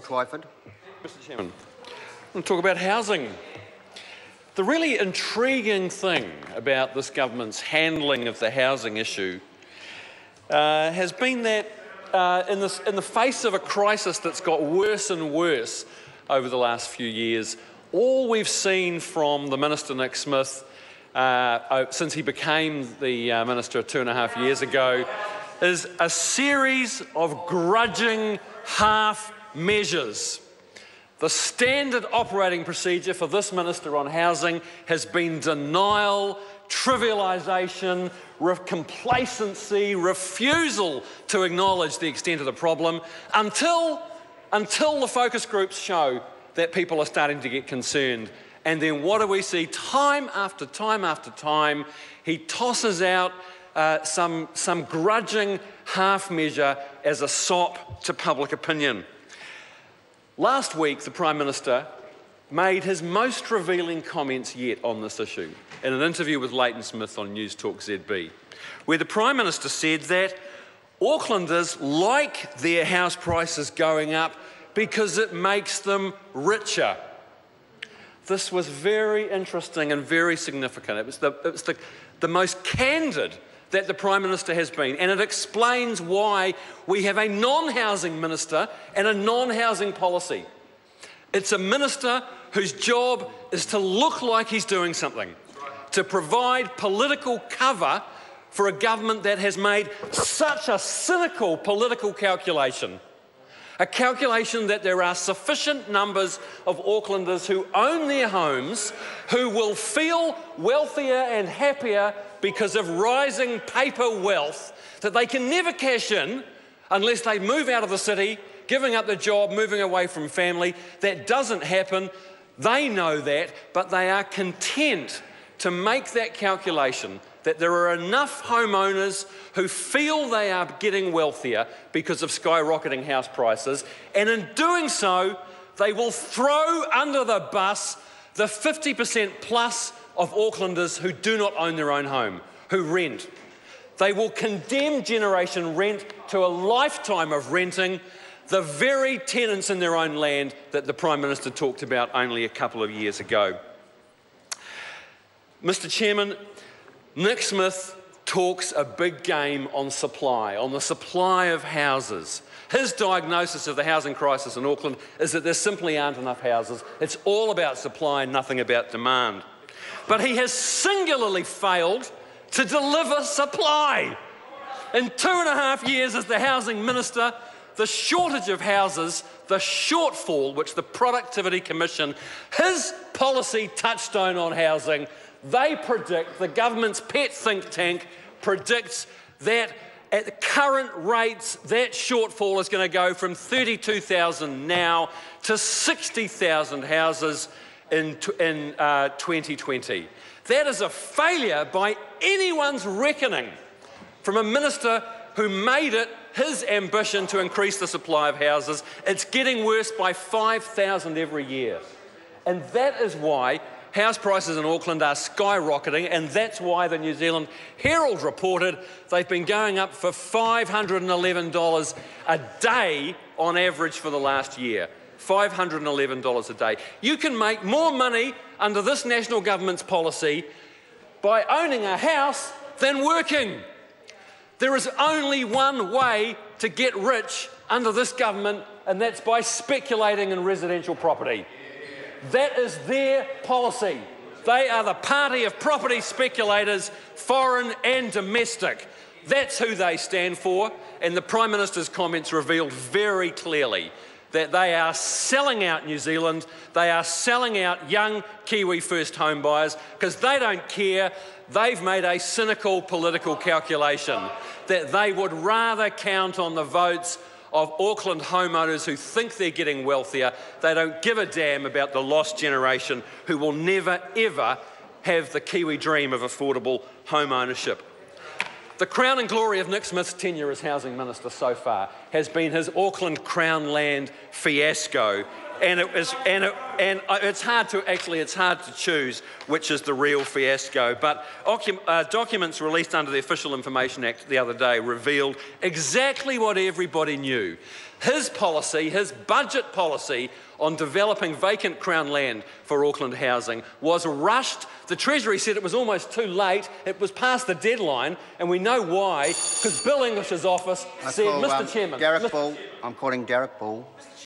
Twyford. Mr Chairman, I want to talk about housing. The really intriguing thing about this government's handling of the housing issue has been that in the face of a crisis that's got worse and worse over the last few years, all we've seen from the Minister Nick Smith since he became the Minister 2.5 years ago is a series of grudging half measures. The standard operating procedure for this Minister on housing has been denial, trivialisation, complacency, refusal to acknowledge the extent of the problem until the focus groups show that people are starting to get concerned. And then what do we see? Time after time after time, he tosses out some grudging half measure as a sop to public opinion. Last week, the Prime Minister made his most revealing comments yet on this issue in an interview with Leighton Smith on News Talk ZB, where the Prime Minister said that Aucklanders like their house prices going up because it makes them richer. This was very interesting and very significant. It was the most candid that the Prime Minister has been, and it explains why we have a non-housing minister and a non-housing policy. It's a minister whose job is to look like he's doing something, to provide political cover for a government that has made such a cynical political calculation. A calculation that there are sufficient numbers of Aucklanders who own their homes who will feel wealthier and happier because of rising paper wealth that they can never cash in unless they move out of the city, giving up their job, moving away from family. That doesn't happen. They know that, but they are content to make that calculation that there are enough homeowners who feel they are getting wealthier because of skyrocketing house prices, and in doing so, they will throw under the bus the 50% plus of Aucklanders who do not own their own home, who rent. They will condemn generation rent to a lifetime of renting, the very tenants in their own land that the Prime Minister talked about only a couple of years ago. Mr Chairman, Nick Smith talks a big game on supply, on the supply of houses. His diagnosis of the housing crisis in Auckland is that there simply aren't enough houses. It's all about supply and nothing about demand. But he has singularly failed to deliver supply. In 2.5 years as the housing minister, the shortage of houses, the shortfall which the Productivity Commission, his policy touchstone on housing, they predict, the government's pet think tank predicts that at the current rates, that shortfall is going to go from 32,000 now to 60,000 houses in 2020. That is a failure by anyone's reckoning from a minister who made it his ambition to increase the supply of houses. It's getting worse by 5,000 every year. And that is why house prices in Auckland are skyrocketing, and that's why the New Zealand Herald reported they've been going up for $511 a day on average for the last year. $511 a day. You can make more money under this national government's policy by owning a house than working. There is only one way to get rich under this government, and that's by speculating in residential property. That is their policy. They are the party of property speculators, foreign and domestic. That's who they stand for, and the Prime Minister's comments revealed very clearly that they are selling out New Zealand, they are selling out young Kiwi first home buyers because they don't care. They've made a cynical political calculation that they would rather count on the votes of Auckland homeowners who think they're getting wealthier. They don't give a damn about the lost generation who will never, ever have the Kiwi dream of affordable home ownership. The crown and glory of Nick Smith's tenure as Housing Minister so far has been his Auckland Crown land fiasco it's hard to choose which is the real fiasco. But documents released under the Official Information Act the other day revealed exactly what everybody knew. His policy, his budget policy on developing vacant Crown land for Auckland housing was rushed. The Treasury said it was almost too late. It was past the deadline, and we know why, because Bill English's office said, Mr Chairman... Derek Bull. I'm calling Derek Bull.